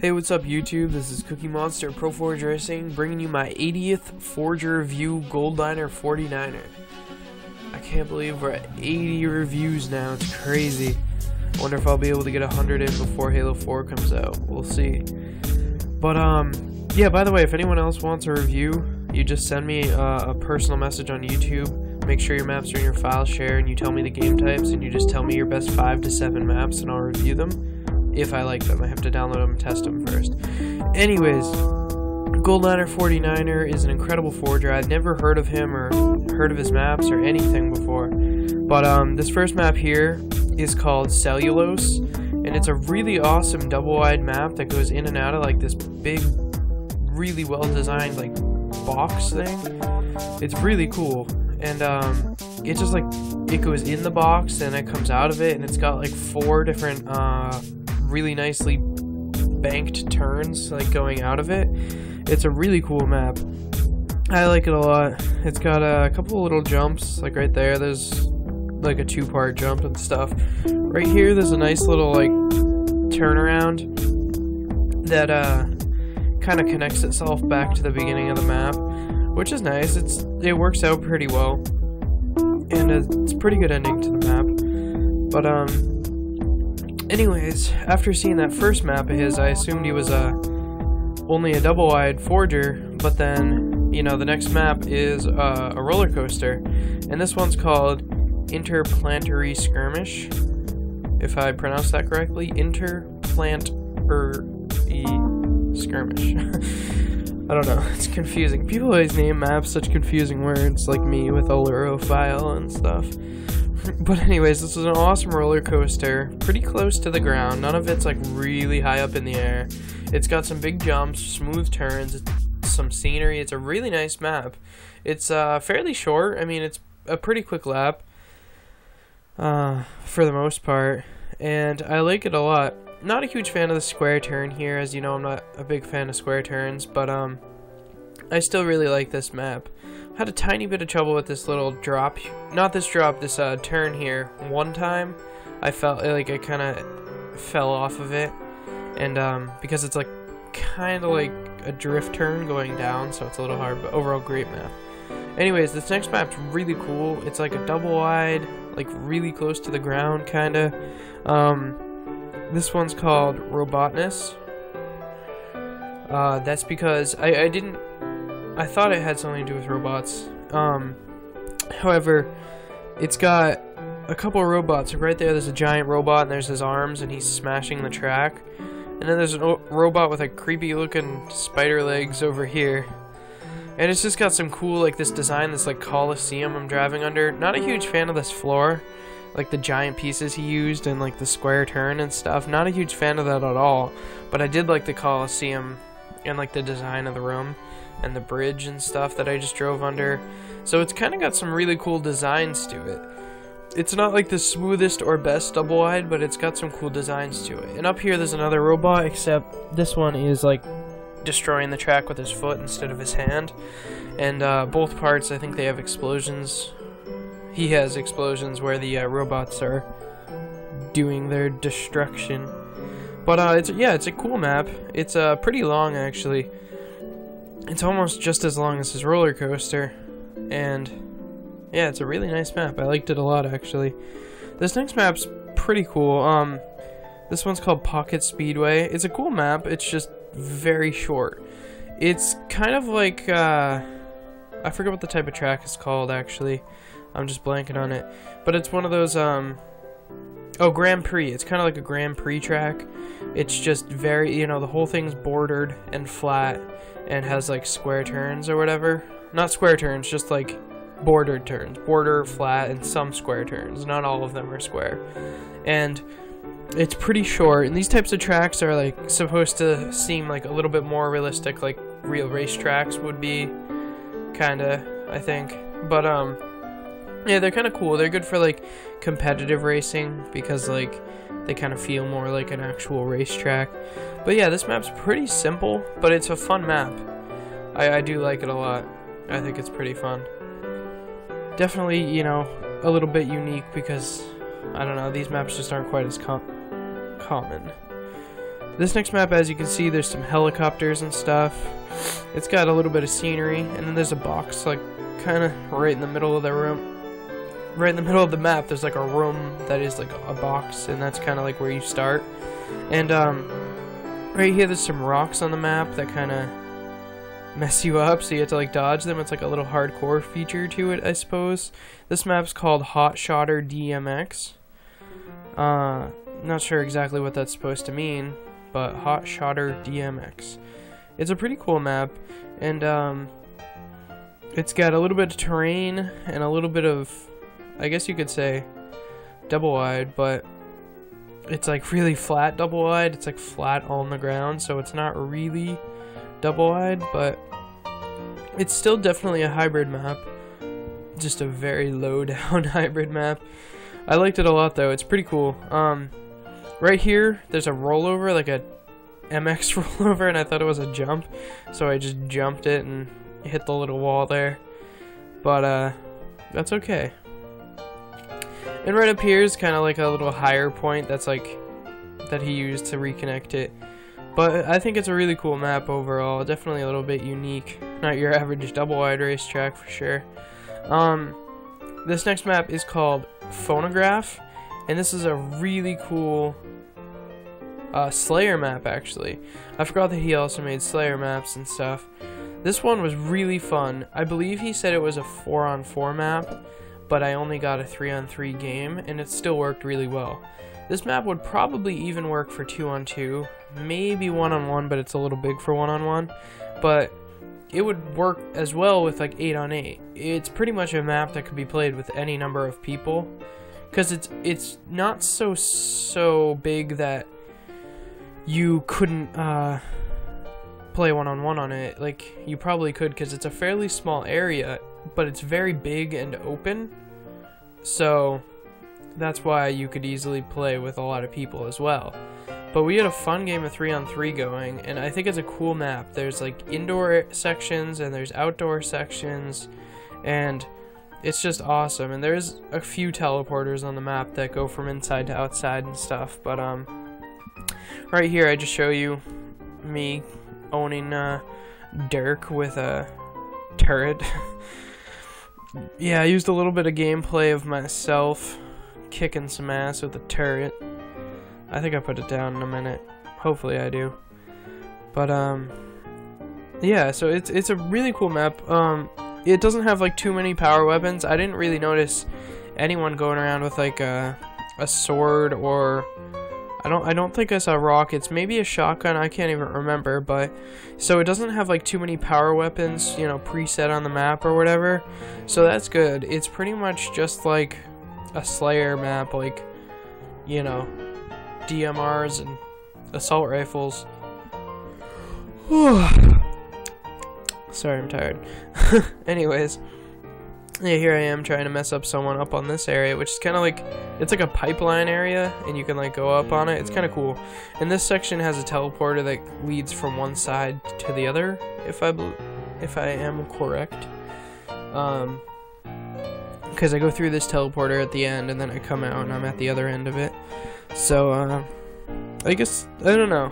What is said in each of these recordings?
Hey, what's up YouTube? This is Cookie Monster ProForgeRacing bringing you my 80th ForgER review GOLDLINER 49er. I can't believe we're at 80 reviews now, it's crazy. I wonder if I'll be able to get 100 in before Halo 4 comes out, we'll see. But yeah, by the way, if anyone else wants a review, you just send me a personal message on YouTube. Make sure your maps are in your file share and you tell me the game types and you just tell me your best 5 to 7 maps and I'll review them. If I like them, I have to download them and test them first. Anyways, GOLDLINER 49er is an incredible forger. I'd never heard of him or heard of his maps or anything before. But this first map here is called Cellulose, and it's a really awesome double-wide map that goes in and out of like this big, really well-designed like box thing. It's really cool, and it's just like it goes in the box and it comes out of it, and it's got like 4 different really nicely banked turns like going out of it. It's a really cool map. I like it a lot. It's got a couple of little jumps, like right there there's like a 2-part jump and stuff. Right here there's a nice little like turnaround that kind of connects itself back to the beginning of the map, which is nice. It works out pretty well, and it's a pretty good ending to the map. But anyways, after seeing that first map of his, I assumed he was only a double-wide forger, but then, you know, the next map is a roller coaster, and this one's called Interplanetary Skirmish, if I pronounced that correctly. Interplanetary Skirmish. I don't know, it's confusing. People always name maps such confusing words, like me with a Luro file and stuff. But anyways, this is an awesome roller coaster, pretty close to the ground. None of it's like really high up in the air. It's got some big jumps, smooth turns, some scenery. It's a really nice map. It's fairly short. I mean, it's a pretty quick lap for the most part, and I like it a lot. Not a huge fan of the square turn here, as you know I'm not a big fan of square turns, but I still really like this map. Had a tiny bit of trouble with this little drop, not this drop, this turn here. One time I felt like I kind of fell off of it, and because it's like kind of like a drift turn going down, so it's a little hard, but overall great map. Anyways, this next map's really cool. It's like a double wide, like really close to the ground kinda. This one's called Robotness. That's because I thought it had something to do with robots. However, it's got a couple of robots. Right there's a giant robot, and there's his arms, and he's smashing the track. And then there's a robot with like creepy looking spider legs over here. And it's just got some cool, like this design, this like Coliseum I'm driving under. Not a huge fan of this floor, like the giant pieces he used and like the square turn and stuff. Not a huge fan of that at all. But I did like the Coliseum and like the design of the room and the bridge and stuff that I just drove under. So it's kind of got some really cool designs to it. It's not like the smoothest or best double wide, but it's got some cool designs to it. And up here there's another robot, except this one is like destroying the track with his foot instead of his hand. And both parts, I think they have explosions. He has explosions where the robots are doing their destruction. But it's a cool map. It's pretty long actually. It's almost just as long as his roller coaster, and yeah, it's a really nice map. I liked it a lot actually. This next map's pretty cool. This one's called Pocket Speedway. It's a cool map. It's just very short. It's kind of like I forget what the type of track is called actually. I'm just blanking on it. But it's one of those oh, Grand Prix. It's kind of like a Grand Prix track. It's just very, you know, the whole thing's bordered and flat and has like square turns or whatever. Not square turns, just like bordered turns. Border, flat, and some square turns. Not all of them are square. And it's pretty short, and these types of tracks are like supposed to seem like a little bit more realistic, like real race tracks would be, kinda, I think. But yeah, they're kind of cool. They're good for like competitive racing because like they kind of feel more like an actual racetrack. But yeah, this map's pretty simple, but it's a fun map. I do like it a lot. I think it's pretty fun. Definitely, you know, a little bit unique because, I don't know, these maps just aren't quite as common. This next map, as you can see, there's some helicopters and stuff. It's got a little bit of scenery, and then there's a box, like, kind of right in the middle of the room. Right in the middle of the map, there's like a room that is like a box, and that's kind of like where you start. And right here, there's some rocks on the map that kind of mess you up, so you have to like dodge them. It's like a little hardcore feature to it, I suppose. This map's called HotShotter DMX. Not sure exactly what that's supposed to mean, but HotShotter DMX. It's a pretty cool map, and it's got a little bit of terrain and a little bit of, I guess you could say, double wide, but it's like really flat double wide. It's like flat on the ground, so it's not really double wide, but it's still definitely a hybrid map. Just a very low down hybrid map. I liked it a lot though. It's pretty cool. Right here, there's a rollover, like a MX rollover, and I thought it was a jump, so I just jumped it and hit the little wall there. But that's okay. And right up here is kind of like a little higher point that's like that he used to reconnect it. But I think it's a really cool map overall. Definitely a little bit unique. Not your average double wide racetrack for sure. This next map is called Phonograph, and this is a really cool Slayer map actually. I forgot that he also made Slayer maps and stuff. This one was really fun. I believe he said it was a 4-on-4 map, but I only got a 3-on-3 game, and it still worked really well. This map would probably even work for 2-on-2, maybe 1-on-1, but it's a little big for 1-on-1. But it would work as well with like 8-on-8. It's pretty much a map that could be played with any number of people, because it's not so big that you couldn't play 1-on-1 on it. Like, you probably could, because it's a fairly small area, but it's very big and open, so that's why you could easily play with a lot of people as well. But we had a fun game of 3-on-3 going, and I think it's a cool map. There's like indoor sections and there's outdoor sections, and it's just awesome. And there's a few teleporters on the map that go from inside to outside and stuff. But right here I just show you me owning Dirk with a turret. Yeah, I used a little bit of gameplay of myself kicking some ass with a turret. I think I put it down in a minute. Hopefully I do. But yeah, so it's a really cool map. It doesn't have like too many power weapons. I didn't really notice anyone going around with like a sword, or I don't think I saw rockets. Maybe a shotgun, I can't even remember. But so it doesn't have like too many power weapons, you know, preset on the map or whatever. So that's good. It's pretty much just like a Slayer map, like, you know, DMRs and assault rifles. Sorry, I'm tired. Anyways, yeah, here I am trying to mess up someone up on this area, which is kind of like, it's like a pipeline area, and you can like go up on it. It's kind of cool. And this section has a teleporter that leads from one side to the other, if I am correct. Because I go through this teleporter at the end, and then I come out and I'm at the other end of it. So I guess, I don't know.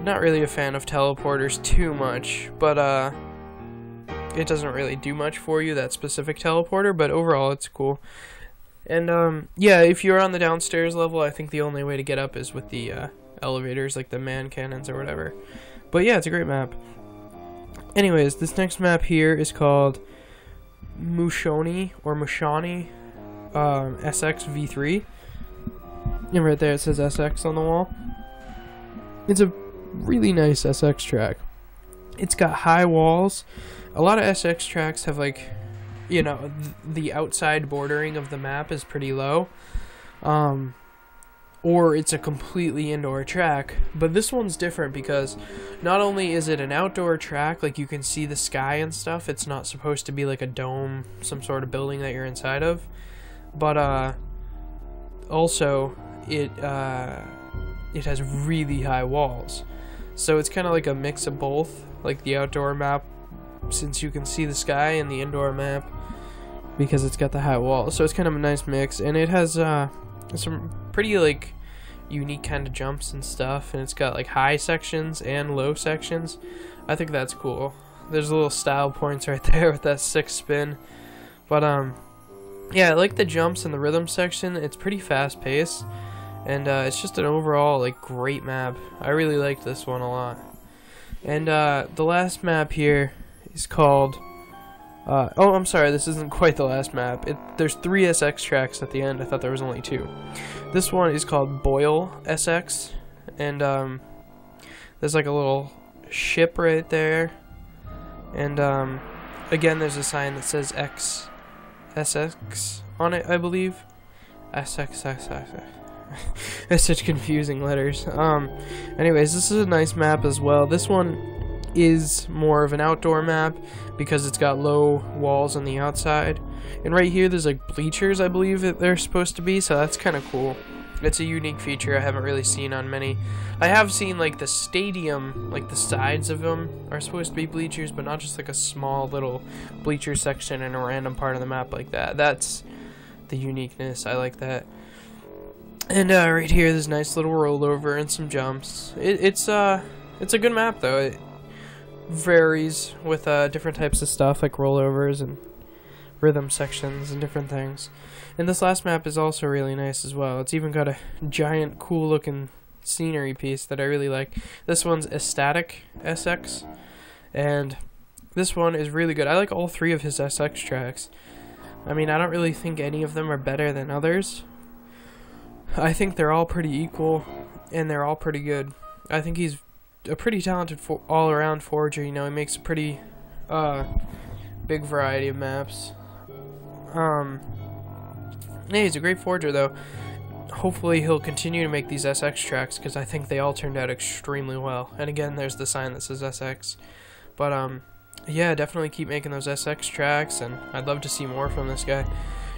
Not really a fan of teleporters too much, but it doesn't really do much for you, that specific teleporter, but overall it's cool. And yeah, if you're on the downstairs level, I think the only way to get up is with the elevators, like the man cannons or whatever. But yeah, it's a great map. Anyways, this next map here is called Mushoni SX V3. And right there it says SX on the wall. It's a really nice SX track. It's got high walls. A lot of SX tracks have like, you know, the outside bordering of the map is pretty low. Or it's a completely indoor track. But this one's different because not only is it an outdoor track, like you can see the sky and stuff, it's not supposed to be like a dome, some sort of building that you're inside of. But also it has really high walls. So it's kind of like a mix of both, like the outdoor map, since you can see the sky, and the indoor map because it's got the high walls. So it's kind of a nice mix, and it has some pretty like unique kind of jumps and stuff, and it's got like high sections and low sections. I think that's cool. There's little style points right there with that 6 spin. But yeah, I like the jumps and the rhythm section. It's pretty fast paced, and it's just an overall like great map. I really liked this one a lot. And the last map here is called oh, I'm sorry, this isn't quite the last map. There's 3 SX tracks at the end. I thought there was only 2. This one is called Boyle SX, and there's like a little ship right there, and again there's a sign that says SX on it, I believe. SX. That's such confusing letters. Anyways, this is a nice map as well. This one is more of an outdoor map because it's got low walls on the outside, and right here there's like bleachers, I believe that they're supposed to be, so that's kind of cool. It's a unique feature I haven't really seen on many. I have seen like the stadium, like the sides of them are supposed to be bleachers, but not just like a small little bleacher section in a random part of the map like that. That's the uniqueness. I like that. And right here there's a nice little rollover and some jumps. It's a good map though. It varies with different types of stuff like rollovers and rhythm sections and different things. And this last map is also really nice as well. It's even got a giant cool looking scenery piece that I really like. This one's Ecstatic SX, and this one is really good. I like all 3 of his SX tracks. I mean, I don't really think any of them are better than others. I think they're all pretty equal, and they're all pretty good. I think he's a pretty talented all-around forger. You know, he makes a pretty big variety of maps. Yeah, he's a great forger though. Hopefully he'll continue to make these SX tracks, because I think they all turned out extremely well. And again, there's the sign that says SX. But yeah, definitely keep making those SX tracks, and I'd love to see more from this guy.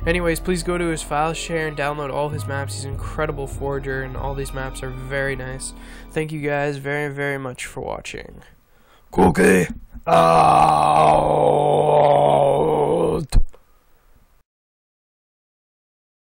Anyways, please go to his file share and download all his maps. He's an incredible forger, and all these maps are very nice. Thank you guys very, very much for watching. Cookie out!